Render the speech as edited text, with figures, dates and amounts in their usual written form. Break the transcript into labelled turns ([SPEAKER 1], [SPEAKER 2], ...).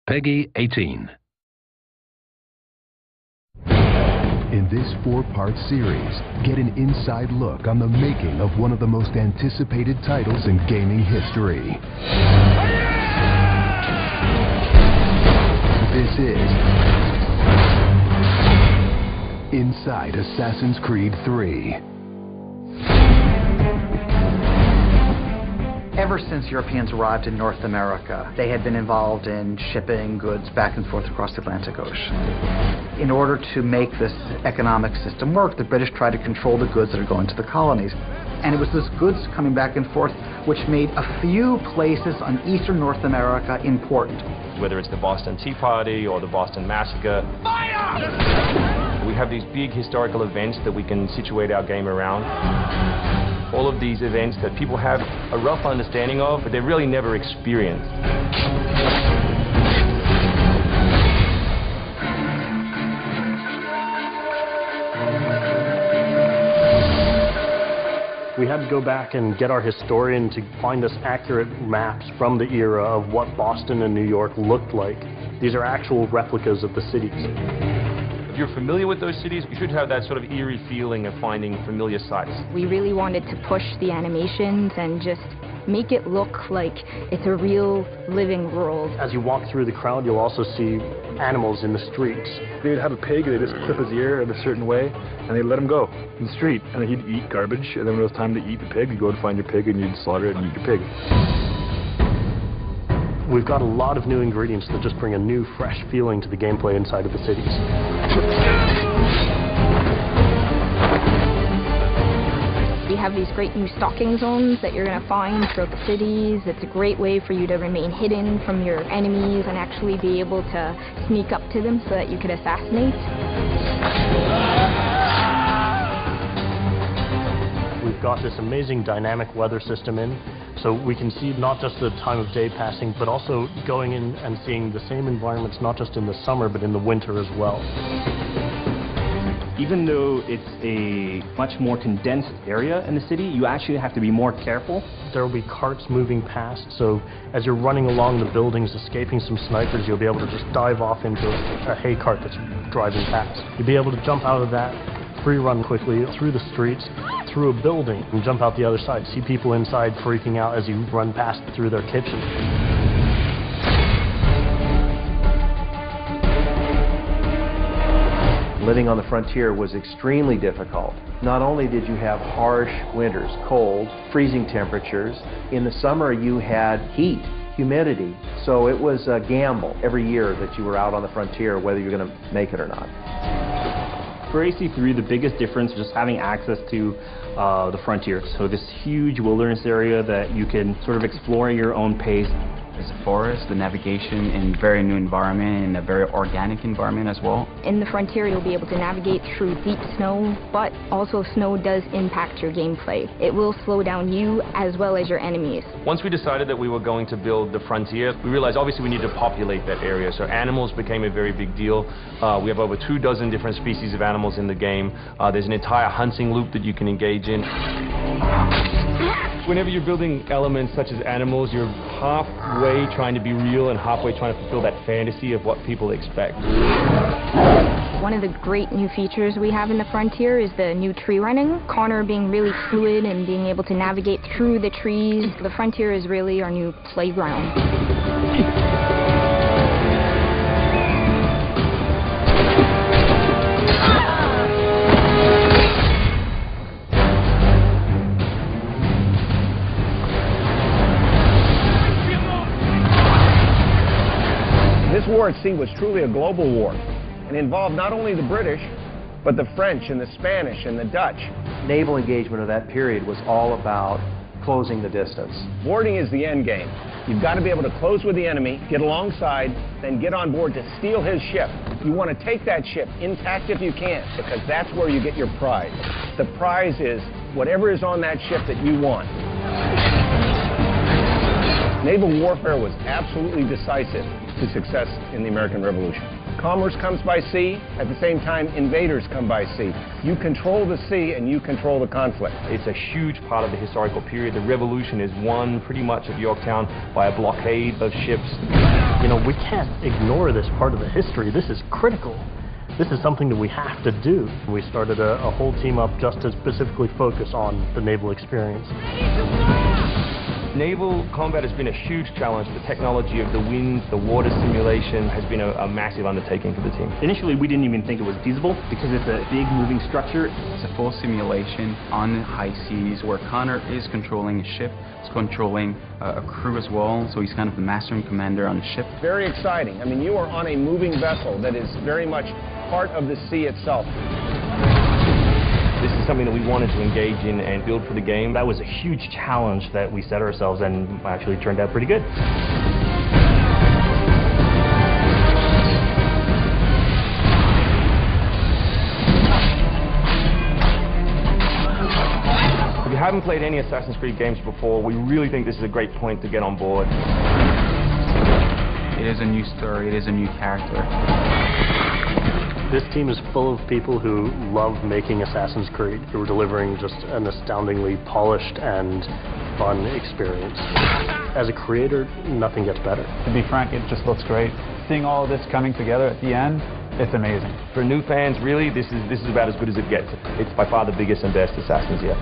[SPEAKER 1] Peggy 18.
[SPEAKER 2] In this 4-part series, get an inside look on the making of one of the most anticipated titles in gaming history. This is Inside Assassin's Creed 3.
[SPEAKER 3] Ever since Europeans arrived in North America, they had been involved in shipping goods back and forth across the Atlantic Ocean. In order to make this economic system work, the British tried to control the goods that are going to the colonies. And it was this goods coming back and forth which made a few places on eastern North America important.
[SPEAKER 4] Whether it's the Boston Tea Party or the Boston Massacre. Fire! We have these big historical events that we can situate our game around. All of these events that people have a rough understanding of, but they've really never experienced.
[SPEAKER 5] We had to go back and get our historian to find us accurate maps from the era of what Boston and New York looked like. These are actual replicas of the cities.
[SPEAKER 4] If you're familiar with those cities, you should have that sort of eerie feeling of finding familiar sights.
[SPEAKER 6] We really wanted to push the animations and just make it look like it's a real living world.
[SPEAKER 5] As you walk through the crowd, you'll also see animals in the streets.
[SPEAKER 7] They would have a pig, they just clip his ear in a certain way, and they'd let him go in the street. And then he'd eat garbage, and then when it was time to eat the pig, you'd go and find your pig, and you'd slaughter it and eat your pig.
[SPEAKER 5] We've got a lot of new ingredients that just bring a new, fresh feeling to the gameplay inside of the cities.
[SPEAKER 6] We have these great new stalking zones that you're going to find throughout the cities. It's a great way for you to remain hidden from your enemies and actually be able to sneak up to them so that you could assassinate.
[SPEAKER 5] We've got this amazing dynamic weather system in, so we can see not just the time of day passing, but also going in and seeing the same environments not just in the summer, but in the winter as well.
[SPEAKER 8] Even though it's a much more condensed area in the city, you actually have to be more careful.
[SPEAKER 5] There will be carts moving past, so as you're running along the buildings, escaping some snipers, you'll be able to just dive off into a hay cart that's driving past. You'll be able to jump out of that, free run quickly through the streets, through a building, and jump out the other side. See people inside freaking out as you run past through their kitchen.
[SPEAKER 9] Living on the frontier was extremely difficult. Not only did you have harsh winters, cold, freezing temperatures, in the summer you had heat, humidity, so it was a gamble every year that you were out on the frontier whether you're going to make it or not.
[SPEAKER 8] For AC3, the biggest difference is just having access to the frontier. So this huge wilderness area that you can sort of explore at your own pace.
[SPEAKER 10] There's a forest, the navigation in a very new environment, and a very organic environment as well.
[SPEAKER 6] In the frontier, you'll be able to navigate through deep snow, but also snow does impact your gameplay. It will slow down you as well as your enemies.
[SPEAKER 4] Once we decided that we were going to build the frontier, we realized obviously we need to populate that area. So animals became a very big deal. We have over 24 different species of animals in the game. There's an entire hunting loop that you can engage in. Whenever you're building elements such as animals, you're halfway trying to be real and halfway trying to fulfill that fantasy of what people expect.
[SPEAKER 6] One of the great new features we have in the frontier is the new tree running. Connor being really fluid and being able to navigate through the trees. The frontier is really our new playground.
[SPEAKER 11] This war at sea was truly a global war and involved not only the British, but the French and the Spanish and the Dutch.
[SPEAKER 9] Naval engagement of that period was all about closing the distance.
[SPEAKER 11] Boarding is the end game. You've got to be able to close with the enemy, get alongside, then get on board to steal his ship. You want to take that ship intact if you can, because that's where you get your prize. The prize is whatever is on that ship that you want. Naval warfare was absolutely decisive to success in the American Revolution. Commerce comes by sea. At the same time, invaders come by sea. You control the sea and you control the conflict.
[SPEAKER 4] It's a huge part of the historical period. The Revolution is won pretty much at Yorktown by a blockade of ships.
[SPEAKER 5] You know, we can't ignore this part of the history. This is critical. This is something that we have to do. We started a whole team up just to specifically focus on the naval experience.
[SPEAKER 4] Naval combat has been a huge challenge. The technology of the wind, the water simulation has been a massive undertaking for the team.
[SPEAKER 8] Initially, we didn't even think it was feasible because it's a big moving structure.
[SPEAKER 10] It's a full simulation on high seas where Connor is controlling a ship, he's controlling a crew as well, so he's kind of the master and commander on the ship.
[SPEAKER 11] Very exciting. I mean, you are on a moving vessel that is very much part of the sea itself.
[SPEAKER 4] This is something that we wanted to engage in and build for the game.
[SPEAKER 8] That was a huge challenge that we set ourselves and actually turned out pretty good.
[SPEAKER 4] If you haven't played any Assassin's Creed games before, we really think this is a great point to get on board.
[SPEAKER 10] It is a new story, it is a new character.
[SPEAKER 5] This team is full of people who love making Assassin's Creed, who are delivering just an astoundingly polished and fun experience. As a creator, nothing gets better.
[SPEAKER 1] To be frank, it just looks great. Seeing all of this coming together at the end, it's amazing.
[SPEAKER 4] For new fans, really, this is about as good as it gets. It's by far the biggest and best Assassins yet.